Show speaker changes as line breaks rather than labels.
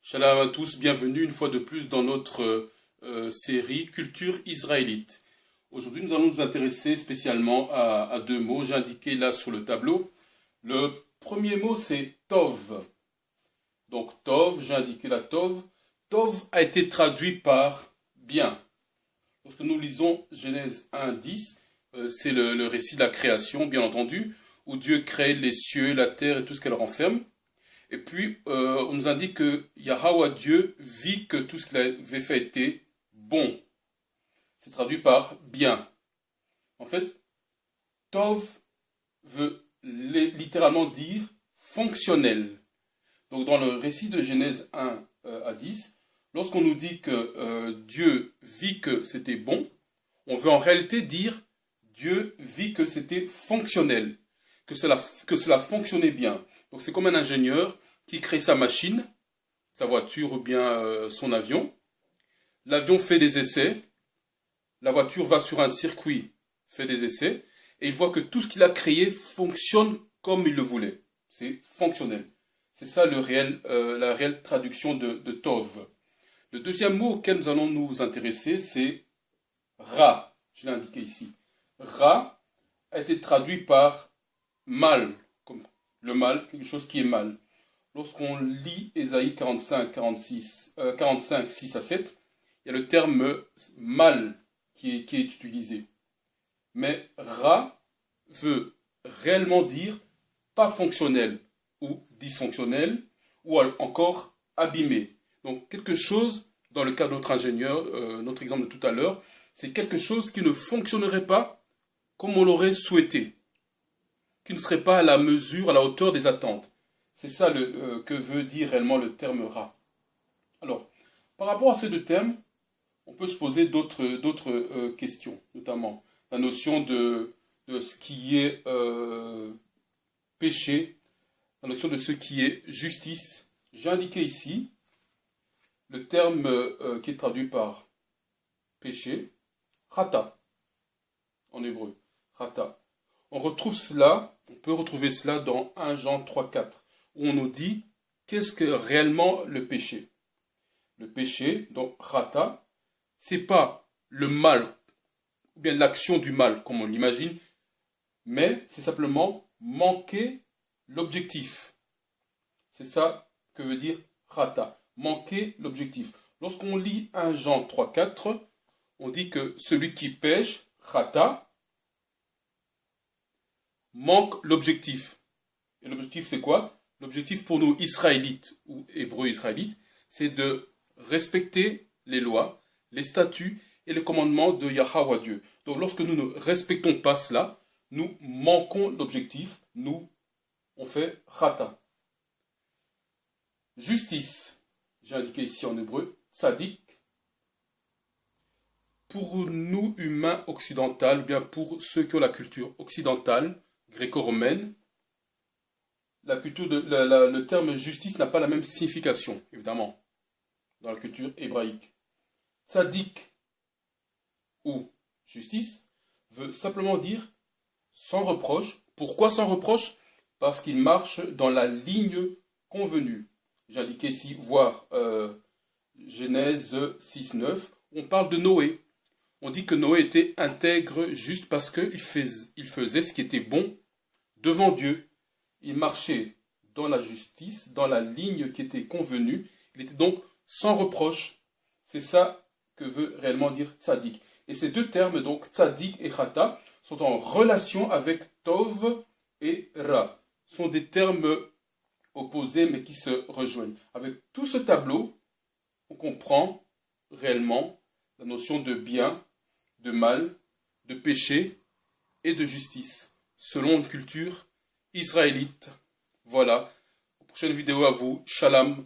Shalom à tous, bienvenue une fois de plus dans notre série Culture israélite. Aujourd'hui, nous allons nous intéresser spécialement à deux mots. J'ai indiqué là sur le tableau. Le premier mot, c'est Tov. Donc Tov, j'ai indiqué la Tov. Tov a été traduit par bien. Lorsque nous lisons Genèse 1, 10, c'est le récit de la création, bien entendu, où Dieu crée les cieux, la terre et tout ce qu'elle renferme. Et puis, on nous indique que Yahweh Dieu vit que tout ce qu'il avait fait était bon. C'est traduit par bien. En fait, Tov veut littéralement dire fonctionnel. Donc, dans le récit de Genèse 1 à 10, lorsqu'on nous dit que Dieu vit que c'était bon, on veut en réalité dire Dieu vit que c'était fonctionnel, que cela fonctionnait bien. Donc c'est comme un ingénieur qui crée sa machine, sa voiture ou bien son avion. L'avion fait des essais, la voiture va sur un circuit, fait des essais, et il voit que tout ce qu'il a créé fonctionne comme il le voulait. C'est fonctionnel. C'est ça la réelle traduction de Tov. Le deuxième mot auquel nous allons nous intéresser, c'est Ra. Je l'ai indiqué ici. Ra a été traduit par mal, comme le mal, quelque chose qui est mal. Lorsqu'on lit Ésaïe 45, 6 à 7, il y a le terme mal qui est utilisé. Mais Ra veut réellement dire pas fonctionnel ou dysfonctionnel ou encore abîmé. Donc quelque chose, dans le cas de notre ingénieur, notre exemple de tout à l'heure, c'est quelque chose qui ne fonctionnerait pas comme on l'aurait souhaité, qui ne serait pas à la mesure, à la hauteur des attentes. C'est ça que veut dire réellement le terme Ra. Alors, par rapport à ces deux termes, on peut se poser d'autres questions, notamment la notion de ce qui est péché, la notion de ce qui est justice. J'ai indiqué ici le terme qui est traduit par péché, Rata, en hébreu, Rata. On peut retrouver cela dans 1 Jean 3, 4, où on nous dit qu'est-ce que réellement le péché. Le péché, donc Rata, c'est pas le mal, ou bien l'action du mal, comme on l'imagine, mais c'est simplement manquer l'objectif. C'est ça que veut dire Rata, manquer l'objectif. Lorsqu'on lit 1 Jean 3, 4, on dit que celui qui pêche, Rata, manque l'objectif. Et l'objectif, c'est quoi? L'objectif pour nous, Israélites ou Hébreux israélites, c'est de respecter les lois, les statuts et les commandements de Yahweh Dieu. Donc lorsque nous ne respectons pas cela, nous manquons l'objectif, on fait Rata. Justice, j'ai indiqué ici en hébreu, Tzadik. Pour nous, humains occidentaux, ou bien pour ceux qui ont la culture occidentale, gréco-romaine, le terme justice n'a pas la même signification, évidemment, dans la culture hébraïque. Tzadik ou justice veut simplement dire sans reproche. Pourquoi sans reproche? Parce qu'il marche dans la ligne convenue. J'ai indiqué ici, voir Genèse 6, 9, on parle de Noé. On dit que Noé était intègre juste parce qu'il faisait ce qui était bon devant Dieu. Il marchait dans la justice, dans la ligne qui était convenue. Il était donc sans reproche. C'est ça que veut réellement dire tzaddik. Et ces deux termes, donc tzaddik et chata, sont en relation avec tov et ra. Ce sont des termes opposés mais qui se rejoignent. Avec tout ce tableau, on comprend réellement la notion de bien, de mal, de péché et de justice, selon une culture israélite. Voilà. Prochaine vidéo à vous. Shalom.